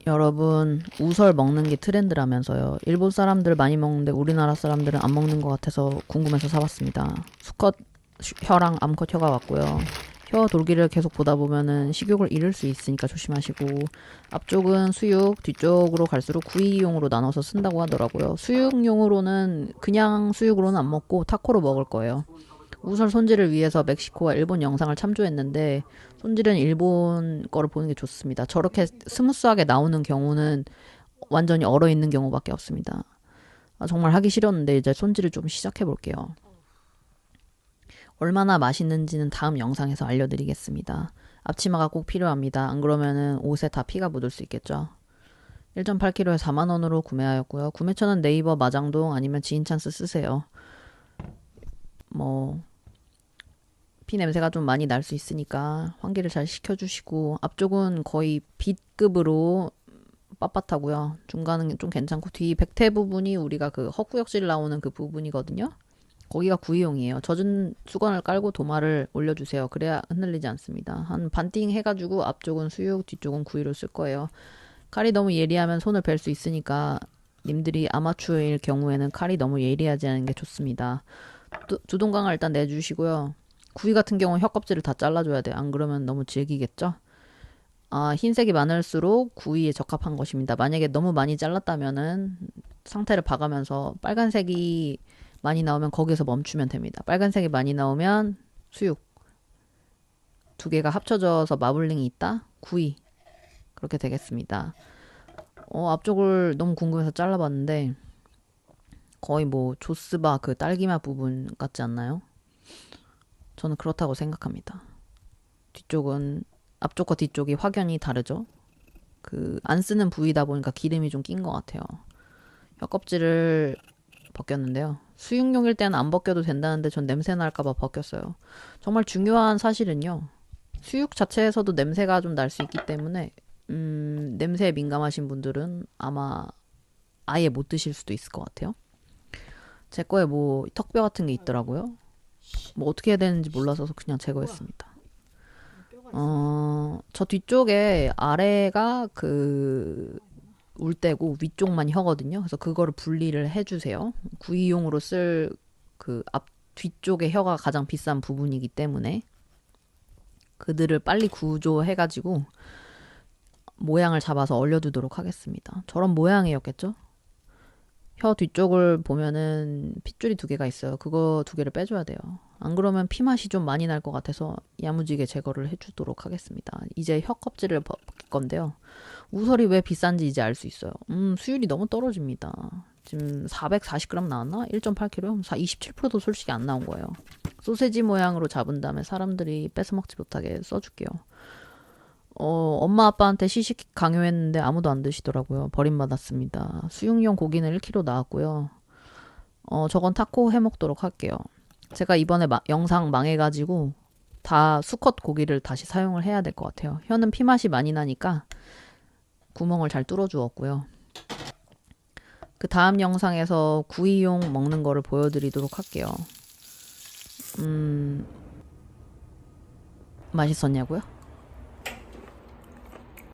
여러분, 우설 먹는 게 트렌드라면서요. 일본 사람들 많이 먹는데 우리나라 사람들은 안 먹는 것 같아서 궁금해서 사봤습니다. 수컷 혀랑 암컷 혀가 왔고요. 혀 돌기를 계속 보다 보면은 식욕을 잃을 수 있으니까 조심하시고, 앞쪽은 수육, 뒤쪽으로 갈수록 구이용으로 나눠서 쓴다고 하더라고요. 수육용으로는 그냥 수육으로는 안 먹고 타코로 먹을 거예요. 우설 손질을 위해서 멕시코와 일본 영상을 참조했는데 손질은 일본 거를 보는 게 좋습니다. 저렇게 스무스하게 나오는 경우는 완전히 얼어있는 경우밖에 없습니다. 정말 하기 싫었는데 이제 손질을 좀 시작해 볼게요. 얼마나 맛있는지는 다음 영상에서 알려드리겠습니다. 앞치마가 꼭 필요합니다. 안 그러면은 옷에 다 피가 묻을 수 있겠죠. 1.8kg에 4만원으로 구매하였고요. 구매처는 네이버 마장동 아니면 지인찬스 쓰세요. 피 냄새가 좀 많이 날 수 있으니까 환기를 잘 시켜주시고, 앞쪽은 거의 B급으로 빳빳하고요. 중간은 좀 괜찮고, 뒤 백태 부분이 우리가 그 헛구역질 나오는 그 부분이거든요. 거기가 구이용이에요. 젖은 수건을 깔고 도마를 올려주세요. 그래야 흔들리지 않습니다. 한 반띵 해가지고 앞쪽은 수육, 뒤쪽은 구이로 쓸 거예요. 칼이 너무 예리하면 손을 벨 수 있으니까 님들이 아마추어일 경우에는 칼이 너무 예리하지 않은 게 좋습니다. 두동강을 일단 내주시고요. 구이 같은 경우는 혀껍질을 다 잘라줘야 돼요. 안 그러면 너무 질기겠죠? 흰색이 많을수록 구이에 적합한 것입니다. 만약에 너무 많이 잘랐다면은 상태를 봐가면서 빨간색이 많이 나오면 거기서 멈추면 됩니다. 빨간색이 많이 나오면 수육. 두 개가 합쳐져서 마블링이 있다? 구이. 그렇게 되겠습니다. 앞쪽을 너무 궁금해서 잘라봤는데 거의 뭐 조스바 그 딸기맛 부분 같지 않나요? 저는 그렇다고 생각합니다. 뒤쪽은 앞쪽과 뒤쪽이 확연히 다르죠. 그 안 쓰는 부위다 보니까 기름이 좀 낀 것 같아요. 혀껍질을 벗겼는데요. 수육용일 때는 안 벗겨도 된다는데 전 냄새 날까봐 벗겼어요. 정말 중요한 사실은요. 수육 자체에서도 냄새가 좀 날 수 있기 때문에 냄새에 민감하신 분들은 아마 아예 못 드실 수도 있을 것 같아요. 제 거에 뭐 턱뼈 같은 게 있더라고요. 뭐 어떻게 해야 되는지 몰라서 그냥 제거했습니다. 저 뒤쪽에 아래가 그 울대고 위쪽만 혀거든요. 그래서 그거를 분리를 해주세요. 구이용으로 쓸 그 앞 뒤쪽의 혀가 가장 비싼 부분이기 때문에 그들을 빨리 구조해가지고 모양을 잡아서 얼려두도록 하겠습니다. 저런 모양이었겠죠? 혀 뒤쪽을 보면은 핏줄이 두 개가 있어요. 그거 두 개를 빼줘야 돼요. 안 그러면 피맛이 좀 많이 날 것 같아서 야무지게 제거를 해주도록 하겠습니다. 이제 혀 껍질을 벗길 건데요. 우설이 왜 비싼지 이제 알 수 있어요. 수율이 너무 떨어집니다. 지금 440g 나왔나? 1.8kg? 27%도 솔직히 안 나온 거예요. 소세지 모양으로 잡은 다음에 사람들이 뺏어먹지 못하게 써줄게요. 엄마 아빠한테 시식 강요했는데 아무도 안 드시더라고요. 버림받았습니다. 수육용 고기는 1kg 나왔고요. 저건 타코 해먹도록 할게요. 제가 이번에 영상 망해가지고 다 수컷 고기를 다시 사용을 해야 될 것 같아요. 혀는 피맛이 많이 나니까 구멍을 잘 뚫어주었고요. 그 다음 영상에서 구이용 먹는 거를 보여드리도록 할게요. 맛있었냐고요?